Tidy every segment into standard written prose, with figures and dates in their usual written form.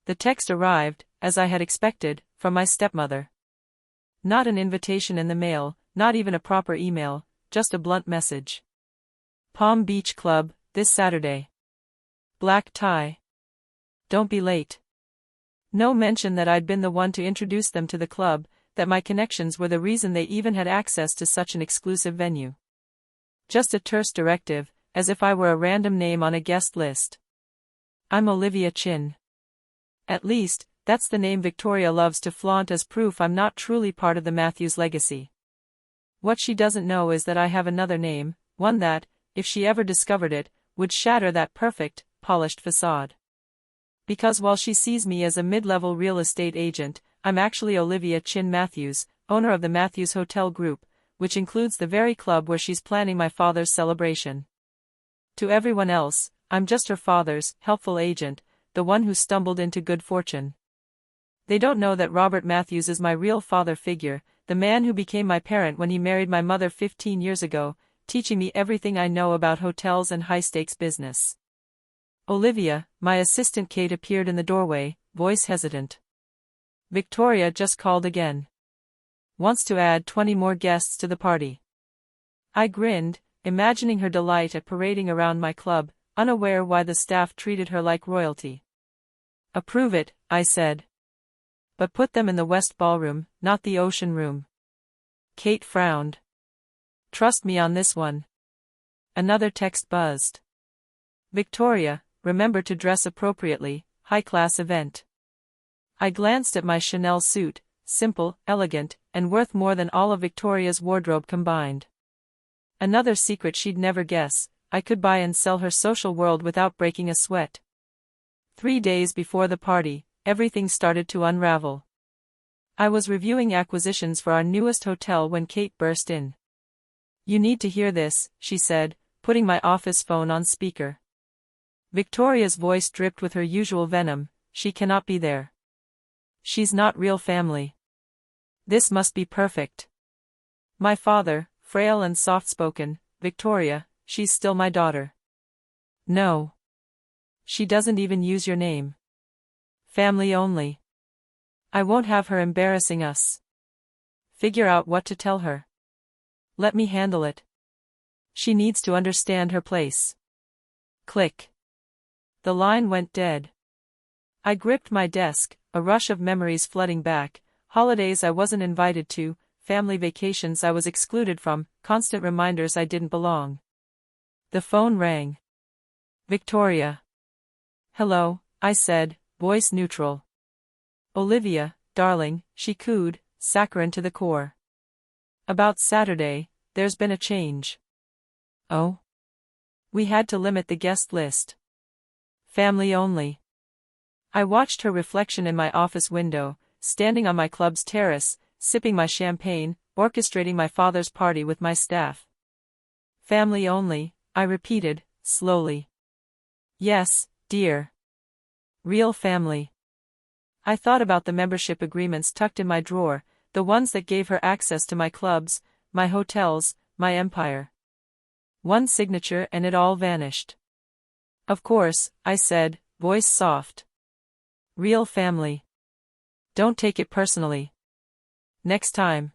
The text arrived, as I had expected, from my stepmother. Not an invitation in the mail, not even a proper email, just a blunt message. Palm Beach Club, this Saturday. Black tie. Don't be late. No mention that I'd been the one to introduce them to the club, that my connections were the reason they even had access to such an exclusive venue. Just a terse directive, as if I were a random name on a guest list. I'm Olivia Chin. At least, that's the name Victoria loves to flaunt as proof I'm not truly part of the Matthews legacy. What she doesn't know is that I have another name, one that, if she ever discovered it, would shatter that perfect, polished facade. Because while she sees me as a mid-level real estate agent, I'm actually Olivia Chin Matthews, owner of the Matthews Hotel Group, which includes the very club where she's planning my father's celebration. To everyone else, I'm just her father's helpful agent, the one who stumbled into good fortune. They don't know that Robert Matthews is my real father figure, the man who became my parent when he married my mother 15 years ago, teaching me everything I know about hotels and high-stakes business. Olivia, my assistant Kate appeared in the doorway, voice hesitant. Victoria just called again. Wants to add 20 more guests to the party. I grinned, imagining her delight at parading around my club, unaware why the staff treated her like royalty. Approve it, I said. But put them in the West Ballroom, not the Ocean Room. Kate frowned. Trust me on this one. Another text buzzed. Victoria, remember to dress appropriately, high-class event. I glanced at my Chanel suit, simple, elegant, and worth more than all of Victoria's wardrobe combined. Another secret she'd never guess, I could buy and sell her social world without breaking a sweat. 3 days before the party, everything started to unravel. I was reviewing acquisitions for our newest hotel when Kate burst in. You need to hear this, she said, putting my office phone on speaker. Victoria's voice dripped with her usual venom. She cannot be there. She's not real family. This must be perfect. My father, frail and soft-spoken, Victoria, she's still my daughter. No. She doesn't even use your name. Family only. I won't have her embarrassing us. Figure out what to tell her. Let me handle it. She needs to understand her place. Click. The line went dead. I gripped my desk, a rush of memories flooding back, holidays I wasn't invited to, family vacations I was excluded from, constant reminders I didn't belong. The phone rang. Victoria. Hello, I said, voice neutral. Olivia, darling, she cooed, saccharine to the core. About Saturday, there's been a change. Oh? We had to limit the guest list. Family only. I watched her reflection in my office window, standing on my club's terrace, sipping my champagne, orchestrating my father's party with my staff. Family only, I repeated, slowly. Yes, dear. Real family. I thought about the membership agreements tucked in my drawer, the ones that gave her access to my clubs, my hotels, my empire. One signature and it all vanished. Of course, I said, voice soft. Real family. Don't take it personally. Next time.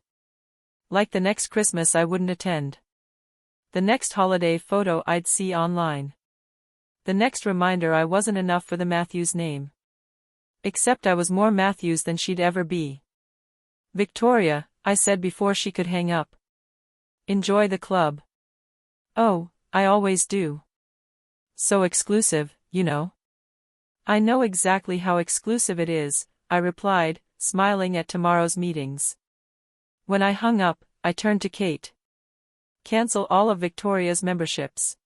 Like the next Christmas I wouldn't attend. The next holiday photo I'd see online. The next reminder I wasn't enough for the Matthews name. Except I was more Matthews than she'd ever be. Victoria, I said before she could hang up. Enjoy the club. Oh, I always do. So exclusive, you know. I know exactly how exclusive it is, I replied, smiling at tomorrow's meetings. When I hung up, I turned to Kate. Cancel all of Victoria's memberships.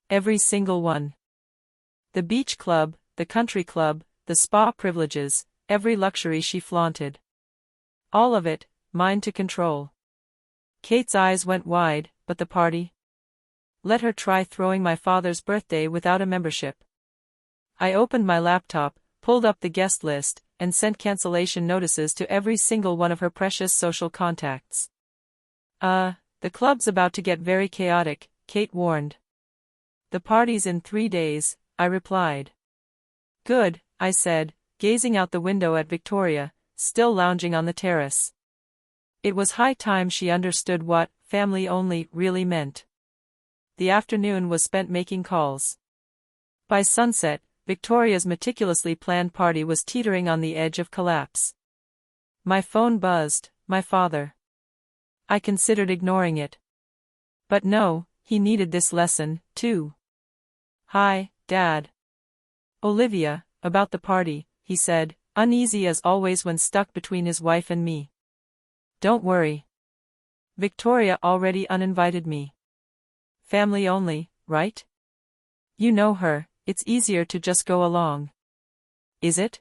Every single one. The beach club, the country club, the spa privileges, every luxury she flaunted. All of it, mine to control. Kate's eyes went wide, but the party? Let her try throwing my father's birthday without a membership. I opened my laptop, pulled up the guest list, and sent cancellation notices to every single one of her precious social contacts. The club's about to get very chaotic, Kate warned. The party's in 3 days, I replied. Good, I said, gazing out the window at Victoria, still lounging on the terrace. It was high time she understood what family only really meant. The afternoon was spent making calls. By sunset, Victoria's meticulously planned party was teetering on the edge of collapse. My phone buzzed, my father. I considered ignoring it. But no, he needed this lesson, too. "Hi, Dad." "Olivia, about the party," he said, uneasy as always when stuck between his wife and me. "Don't worry. Victoria already uninvited me. Family only, right? You know her, it's easier to just go along." "Is it?"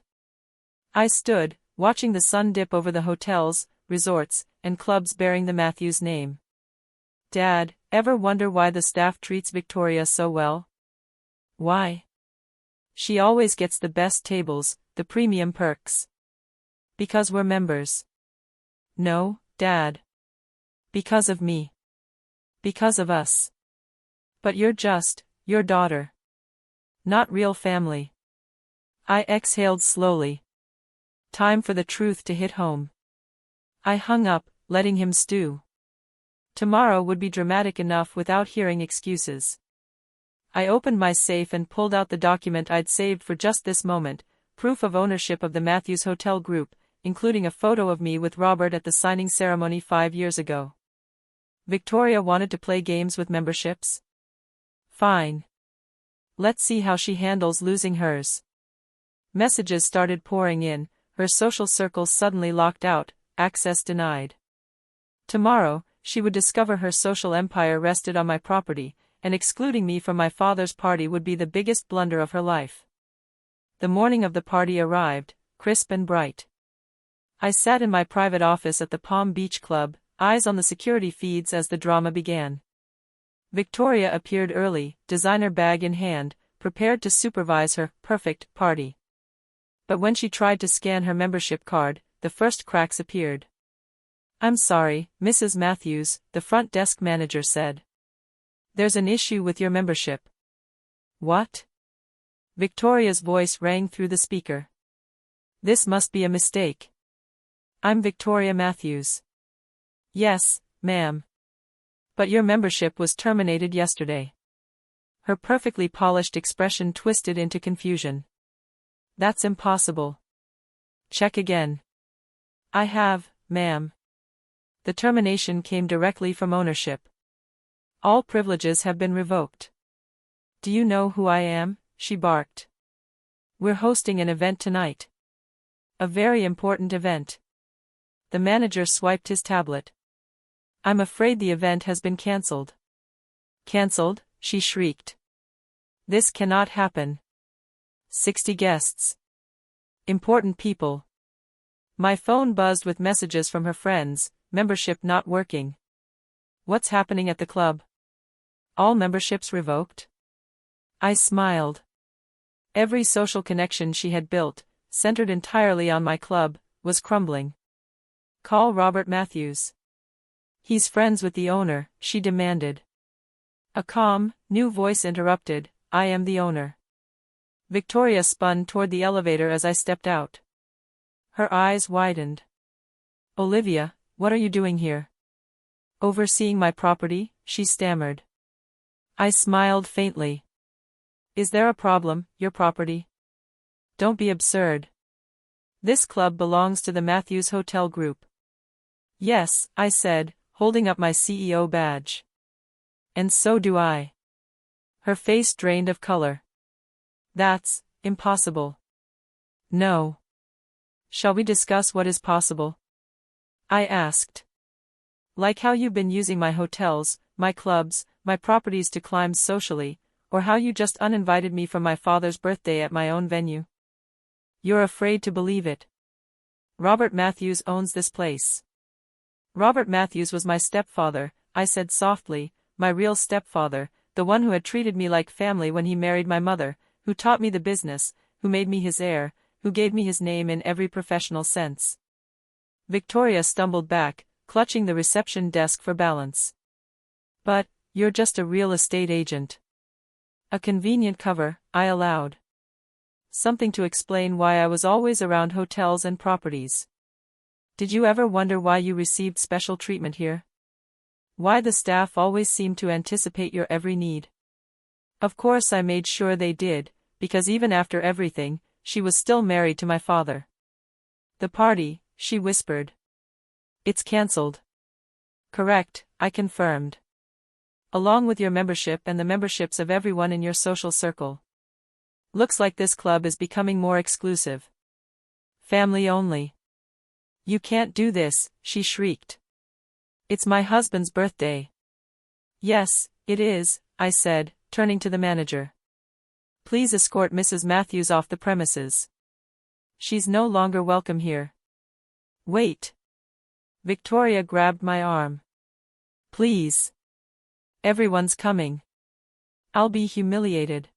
I stood, watching the sun dip over the hotels, resorts, and clubs bearing the Matthews name. "Dad, ever wonder why the staff treats Victoria so well?" "Why?" "She always gets the best tables, the premium perks." "Because we're members." "No, Dad. Because of me. Because of us." "But you're just your daughter. Not real family." I exhaled slowly. Time for the truth to hit home. I hung up, letting him stew. Tomorrow would be dramatic enough without hearing excuses. I opened my safe and pulled out the document I'd saved for just this moment, proof of ownership of the Matthews Hotel Group, including a photo of me with Robert at the signing ceremony 5 years ago. Victoria wanted to play games with memberships? Fine. Let's see how she handles losing hers. Messages started pouring in, her social circles suddenly locked out, access denied. Tomorrow, she would discover her social empire rested on my property, and excluding me from my father's party would be the biggest blunder of her life. The morning of the party arrived, crisp and bright. I sat in my private office at the Palm Beach Club, eyes on the security feeds as the drama began. Victoria appeared early, designer bag in hand, prepared to supervise her perfect party. But when she tried to scan her membership card, the first cracks appeared. "I'm sorry, Mrs. Matthews," the front desk manager said. "There's an issue with your membership." "What?" Victoria's voice rang through the speaker. "This must be a mistake. I'm Victoria Matthews." "Yes, ma'am. But your membership was terminated yesterday." Her perfectly polished expression twisted into confusion. "That's impossible." "Check again." "I have, ma'am. The termination came directly from ownership. All privileges have been revoked." "Do you know who I am?" she barked. "We're hosting an event tonight. A very important event." The manager swiped his tablet. "I'm afraid the event has been cancelled." "Cancelled?" she shrieked. "This cannot happen. 60 guests. Important people." My phone buzzed with messages from her friends, membership not working. "What's happening at the club? All memberships revoked?" I smiled. Every social connection she had built, centered entirely on my club, was crumbling. "Call Robert Matthews. He's friends with the owner," she demanded. A calm, new voice interrupted, "I am the owner." Victoria spun toward the elevator as I stepped out. Her eyes widened. "Olivia, what are you doing here?" "Overseeing my property," she stammered. I smiled faintly. "Is there a problem, your property?" "Don't be absurd. This club belongs to the Matthews Hotel Group." "Yes," I said, holding up my CEO badge. "And so do I." Her face drained of color. "That's impossible." "No." "Shall we discuss what is possible?" I asked. "Like how you've been using my hotels, my clubs, my properties to climb socially, or how you just uninvited me from my father's birthday at my own venue?" "You're afraid to believe it. Robert Matthews owns this place." "Robert Matthews was my stepfather," I said softly, "my real stepfather, the one who had treated me like family when he married my mother, who taught me the business, who made me his heir, who gave me his name in every professional sense." Victoria stumbled back, clutching the reception desk for balance. "But, you're just a real estate agent." "A convenient cover," I allowed. Something to explain why I was always around hotels and properties. Did you ever wonder why you received special treatment here? Why the staff always seemed to anticipate your every need? Of course I made sure they did, because even after everything, she was still married to my father. The party, she whispered. It's cancelled. Correct, I confirmed. Along with your membership and the memberships of everyone in your social circle. Looks like this club is becoming more exclusive. Family only. You can't do this, she shrieked. It's my husband's birthday. Yes, it is, I said, turning to the manager. Please escort Mrs. Matthews off the premises. She's no longer welcome here. Wait. Victoria grabbed my arm. Please. Everyone's coming. I'll be humiliated.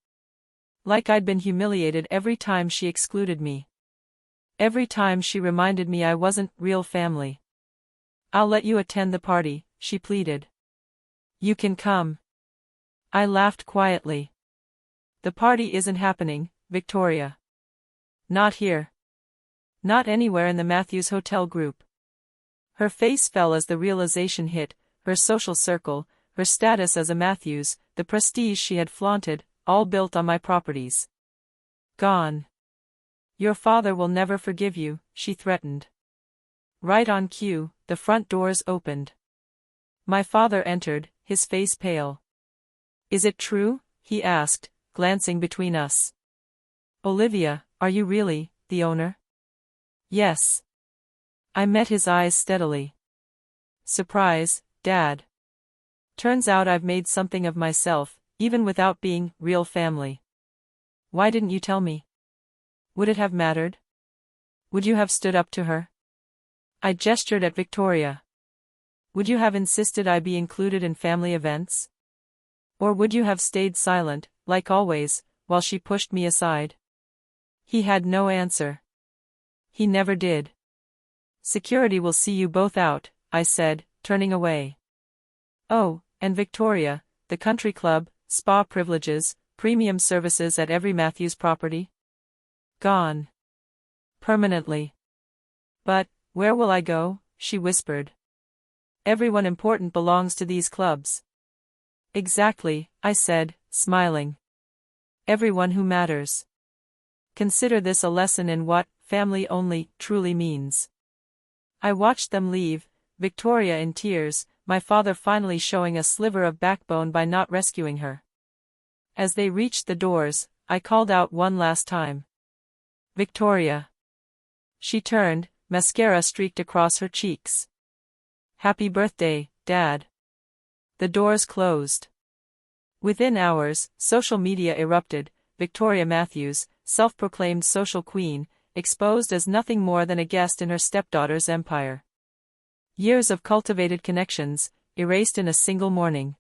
Like I'd been humiliated every time she excluded me. Every time she reminded me I wasn't real family. I'll let you attend the party, she pleaded. You can come. I laughed quietly. The party isn't happening, Victoria. Not here. Not anywhere in the Matthews Hotel group. Her face fell as the realization hit, her social circle, her status as a Matthews, the prestige she had flaunted, all built on my properties. Gone. Your father will never forgive you, she threatened. Right on cue, the front doors opened. My father entered, his face pale. Is it true? He asked, glancing between us. Olivia, are you really the owner? Yes. I met his eyes steadily. Surprise, Dad. Turns out I've made something of myself, even without being real family. Why didn't you tell me? Would it have mattered? Would you have stood up to her? I gestured at Victoria. Would you have insisted I be included in family events? Or would you have stayed silent, like always, while she pushed me aside? He had no answer. He never did. Security will see you both out, I said, turning away. Oh, and Victoria, the country club, spa privileges, premium services at every Matthews property? Gone. Permanently. But, where will I go? She whispered. Everyone important belongs to these clubs. Exactly, I said, smiling. Everyone who matters. Consider this a lesson in what family only truly means. I watched them leave, Victoria in tears, my father finally showing a sliver of backbone by not rescuing her. As they reached the doors, I called out one last time. Victoria. She turned, mascara streaked across her cheeks. Happy birthday, Dad. The doors closed. Within hours, social media erupted, Victoria Matthews, self-proclaimed social queen, exposed as nothing more than a guest in her stepdaughter's empire. Years of cultivated connections, erased in a single morning.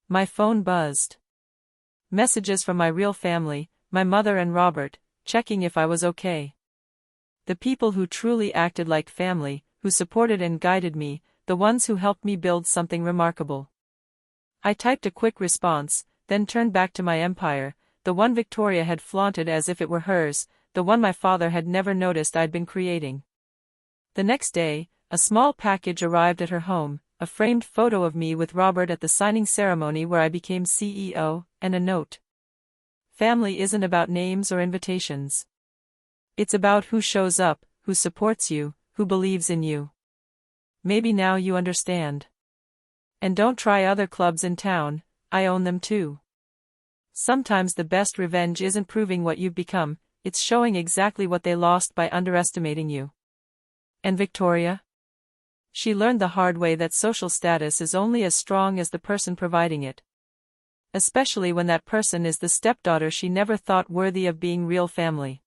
My phone buzzed. Messages from my real family, my mother and Robert, checking if I was okay. The people who truly acted like family, who supported and guided me, the ones who helped me build something remarkable. I typed a quick response, then turned back to my empire, the one Victoria had flaunted as if it were hers, the one my father had never noticed I'd been creating. The next day, a small package arrived at her home, a framed photo of me with Robert at the signing ceremony where I became CEO, and a note. Family isn't about names or invitations. It's about who shows up, who supports you, who believes in you. Maybe now you understand. And don't try other clubs in town, I own them too. Sometimes the best revenge isn't proving what you've become, it's showing exactly what they lost by underestimating you. And Victoria? She learned the hard way that social status is only as strong as the person providing it. Especially when that person is the stepdaughter she never thought worthy of being real family.